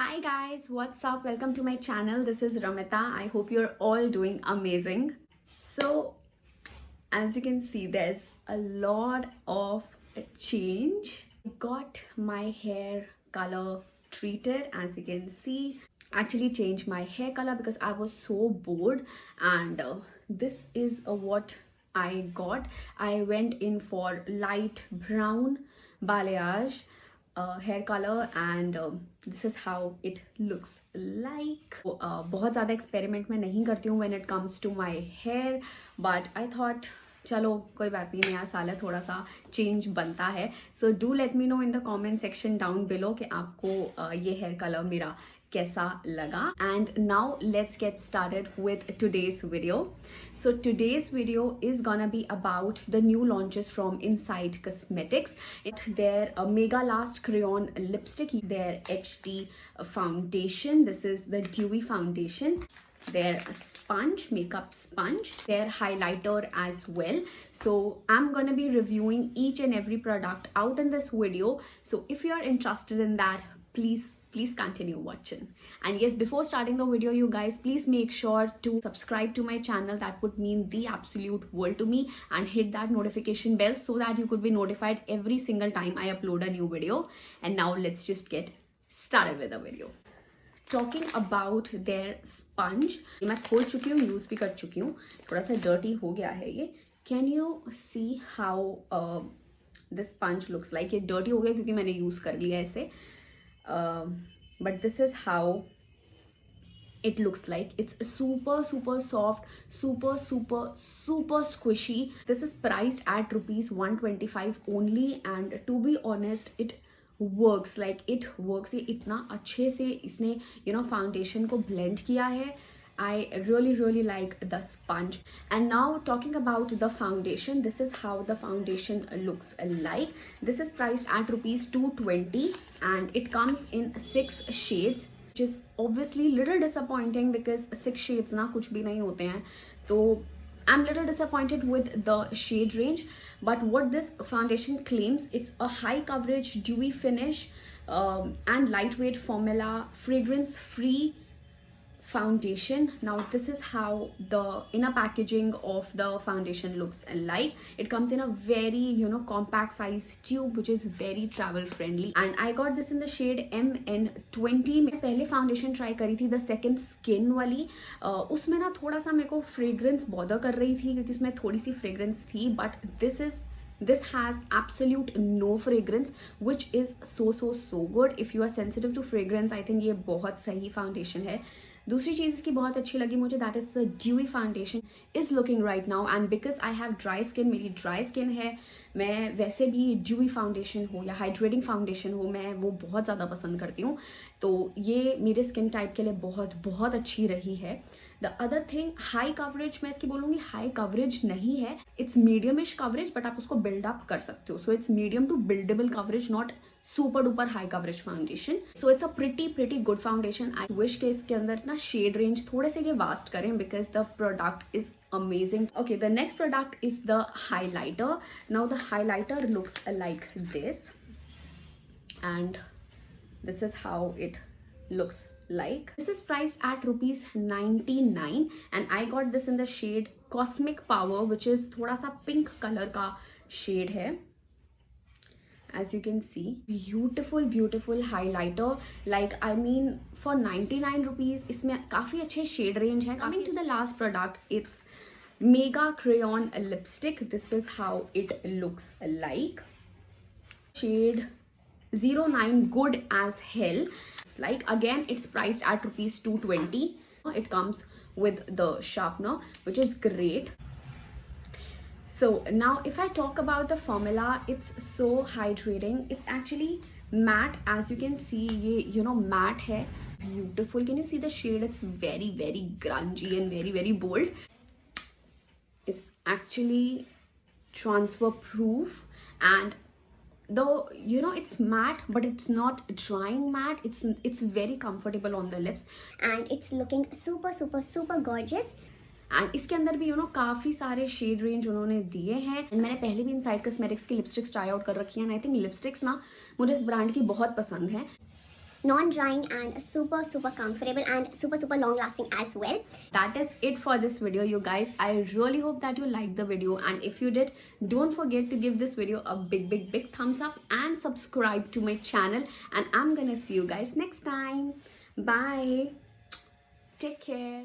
Hi guys, what's up? Welcome to my channel. This is Ramita. I hope you're all doing amazing. So, as you can see, there's a lot of change. I got my hair color treated, as you can see. Actually changed my hair color because I was so bored, and this is what I got. I went in for light brown balayage hair color, and this is how it looks like. बहुत ज़्यादा experiment मैं नहीं करती हूँ when it comes to my hair, but I thought चलो कोई बात नहीं, नया साल है, थोड़ा सा चेंज बनता है. So do let me know in the comment section down below कि आपको ये हेयर कलर मेरा कैसा लगा. And now let's get started with today's video. So today's video is gonna be about the new launches from inside cosmetics. Their Mega Last Crayon Lipstick, their HD foundation, this is the dewy foundation, their sponge, makeup sponge, their highlighter as well. So I'm gonna be reviewing each and every product out in this video. So if you are interested in that, please continue watching. And yes, before starting the video, you guys, please make sure to subscribe to my channel. That would mean the absolute world to me. And hit that notification bell so that you could be notified every single time I upload a new video. And now let's just get started with the video. Talking about their sponge, मैं खोल चुकी हूँ, use भी कर चुकी हूँ, थोड़ा सा डर्टी हो गया है ये. Can you see how this sponge looks like? ये डर्टी हो गया क्योंकि मैंने यूज़ कर लिया ऐसे. But this is how it looks like. It's super soft, super squishy. This is priced at rupees 125 only, and to be honest, it works. Like it works. ये इतना अच्छे से इसने foundation को blend किया है. I really like the sponge. And now talking about the foundation, this is how the foundation looks like. This is priced at rupees 220 and it comes in 6 shades, which is obviously little disappointing because 6 shades ना कुछ भी नहीं होते हैं. तो I'm little disappointed with the shade range, but what this foundation claims, it's a high coverage dewy finish and lightweight formula, fragrance free foundation. Now this is how the inner packaging of the foundation looks like. It comes in a very compact size tube, which is very travel friendly, and I got this in the shade MN20. मैं पहले foundation try करी थी, the second skin वाली. उसमें ना थोड़ा सा मेरे को fragrance bother कर रही थी क्योंकि उसमें थोड़ी सी fragrance थी, but this has absolute no fragrance, which is so good. If you are sensitive to fragrance, I think ये बहुत सही foundation है. दूसरी चीज़ इसकी बहुत अच्छी लगी मुझे, that is the dewy foundation is looking right now. And because I have dry skin, मेरी ड्राई स्किन है, मैं वैसे भी ड्यूई फाउंडेशन हो या हाइड्रेटिंग फाउंडेशन हो, मैं वो बहुत ज़्यादा पसंद करती हूँ. तो ये मेरे स्किन टाइप के लिए बहुत अच्छी रही है. The other thing, high coverage, मैं इसकी बोलूँगी हाई कवरेज नहीं है, इट्स मीडियमिश कवरेज, बट आप उसको बिल्डअप कर सकते हो. So it's medium to buildable coverage, not super duper high coverage foundation. So it's a pretty good foundation. I wish के इसके अंदर ना शेड रेंज थोड़े से ये वास्ट करें because the product is amazing. Okay, the next product is the highlighter. Now the highlighter looks like this, and this is how it looks like. This is priced at rupees 99 and I got this in the shade Cosmic Power, which is थोड़ा सा pink color का shade है. As you can see, beautiful highlighter. Like I mean, for 99 rupees इसमें काफ़ी अच्छे shade range है. Coming to the last product, it's Mega Crayon Lipstick. This is how it looks like. Shade 09, good as hell. It's like, again, it's priced at rupees 220. It comes with the sharpener, which is great. So now if I talk about the formula, it's so hydrating. It's actually matte, as you can see. ये matte है, beautiful. Can you see the shade? It's very grungy and very bold. It's actually transfer proof, and though it's matte, but it's not drying matte. It's very comfortable on the lips, and it's looking super gorgeous. And इसके अंदर भी काफ़ी सारे shade range उन्होंने दिए हैं. मैंने पहले भी इनसाइड कॉस्मेटिक्स की लिपस्टिक्स ट्राई आउट कर रखी हैं, एंड आई थिंक लिपस्टिक्स ना मुझे इस ब्रांड की बहुत पसंद है. non-drying and super comfortable and super long lasting as well. That is it for this video, you guys. I really hope that you liked the video, and if you did, don't forget to give this video a big thumbs up and subscribe to my channel, and I'm gonna see you guys next time. Bye, take care.